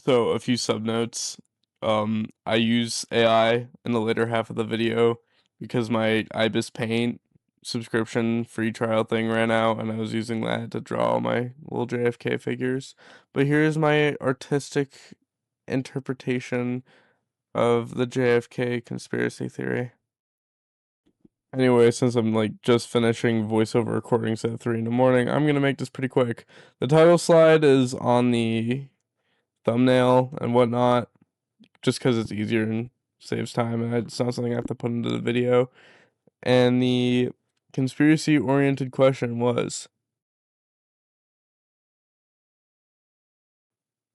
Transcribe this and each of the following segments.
So a few subnotes. I use AI in the later half of the video because my IBIS Paint subscription free trial thing ran out and I was using that to draw all my little JFK figures. But here's my artistic interpretation of the JFK conspiracy theory. Anyway, since I'm like just finishing voiceover recordings at 3 in the morning, I'm gonna make this pretty quick. The title slide is on the thumbnail and whatnot, just because it's easier and saves time, and it's not something I have to put into the video. And the conspiracy-oriented question was,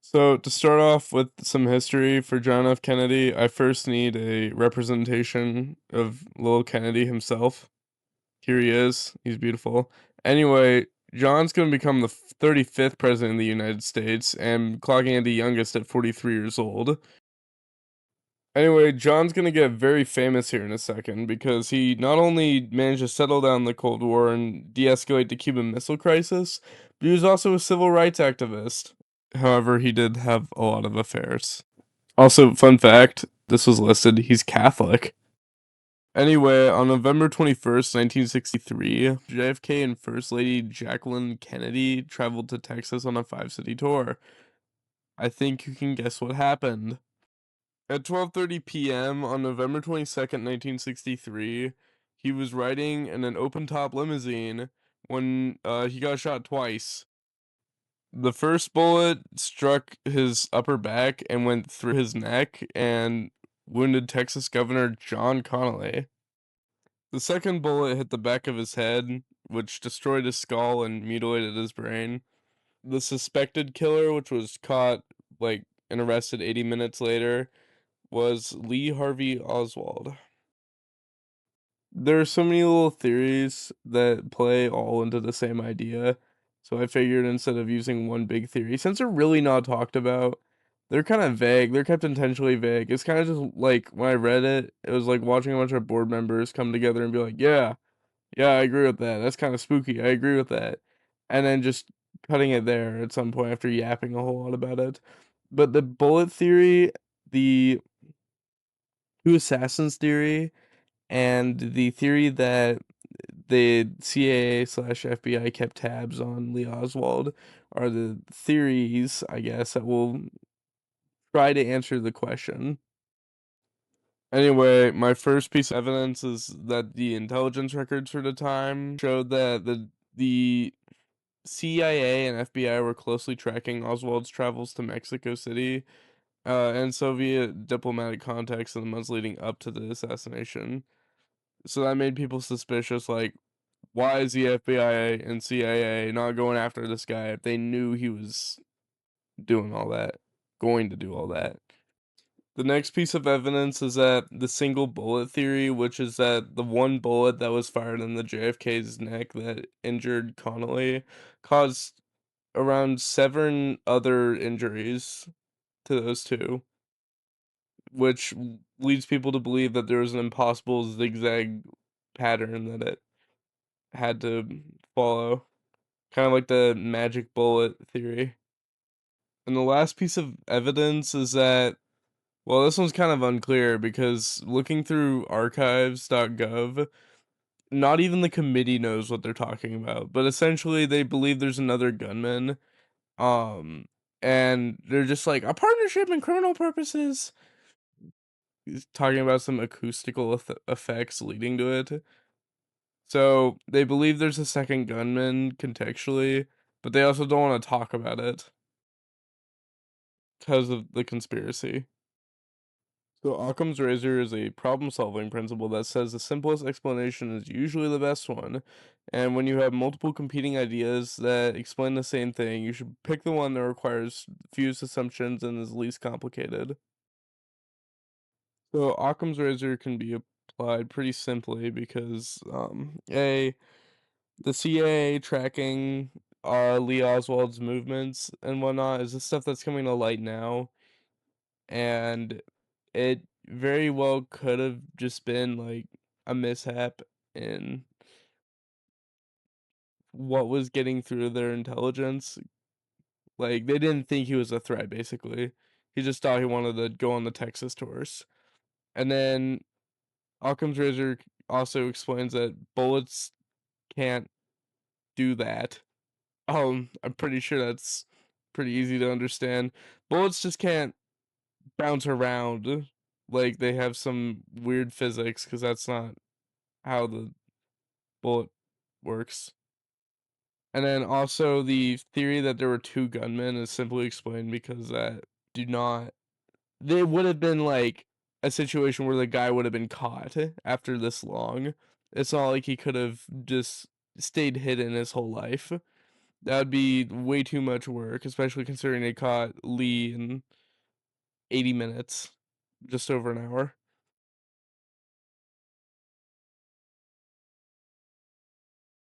so to start off with some history for John F. Kennedy, I first need a representation of Lil Kennedy himself. Here he is. He's beautiful. Anyway, John's going to become the 35th president of the United States and clocking in the youngest at 43 years old. Anyway, John's gonna get very famous here in a second because he not only managed to settle down the Cold War and de-escalate the Cuban Missile Crisis, but he was also a civil rights activist. However, he did have a lot of affairs. Also, fun fact, this was listed, he's Catholic. Anyway, on November 21st, 1963, JFK and First Lady Jacqueline Kennedy traveled to Texas on a 5-city tour. I think you can guess what happened. At 12:30 p.m. on November 22nd, 1963, he was riding in an open-top limousine when he got shot twice. The first bullet struck his upper back and went through his neck and wounded Texas Governor John Connally. The second bullet hit the back of his head, which destroyed his skull and mutilated his brain. The suspected killer, which was caught and arrested 80 minutes later, was Lee Harvey Oswald. There are so many little theories that play all into the same idea, so I figured instead of using one big theory, since they're really not talked about, they're kind of vague. They're kept intentionally vague. It's kind of just like when I read it, it was like watching a bunch of board members come together and be like, "Yeah, yeah, I agree with that. That's kind of spooky. I agree with that," and then just cutting it there at some point after yapping a whole lot about it. But the bullet theory, the two assassins theory, and the theory that the CIA/FBI kept tabs on Lee Oswald are the theories, I guess, that will try to answer the question. Anyway, my first piece of evidence is that the intelligence records for the time showed that the CIA and FBI were closely tracking Oswald's travels to Mexico City and Soviet diplomatic contacts in the months leading up to the assassination. So that made people suspicious, like, why is the FBI and CIA not going after this guy if they knew he was doing all that, going to do all that? The next piece of evidence is that the single bullet theory, which is that the one bullet that was fired in the JFK's neck that injured Connolly, caused around 7 other injuries to those two, which leads people to believe that there was an impossible zigzag pattern that it had to follow. Kind of like the magic bullet theory. And the last piece of evidence is that, well, this one's kind of unclear because looking through archives.gov, not even the committee knows what they're talking about. But essentially, they believe there's another gunman. Um, and they're just like a partnership in criminal purposes. He's talking about some acoustical effects leading to it. So they believe there's a second gunman contextually, but they also don't want to talk about it because of the conspiracy. So Occam's razor is a problem-solving principle that says the simplest explanation is usually the best one, and when you have multiple competing ideas that explain the same thing, you should pick the one that requires fewest assumptions and is least complicated. So Occam's razor can be applied pretty simply because the CIA tracking Lee Oswald's movements and whatnot is the stuff that's coming to light now, and it very well could have just been like a mishap in what was getting through their intelligence. Like they didn't think he was a threat, basically. He just thought he wanted to go on the Texas tours. And then Occam's razor also explains that bullets can't do that. I'm pretty sure that's pretty easy to understand. Bullets just can't bounce around like they have some weird physics because that's not how the bullet works. And then also the theory that there were two gunmen is simply explained because that do not they would have been like a situation where the guy would have been caught after this long. It's not like he could have just stayed hidden his whole life. That would be way too much work, especially considering they caught Lee in 80 minutes, just over an hour.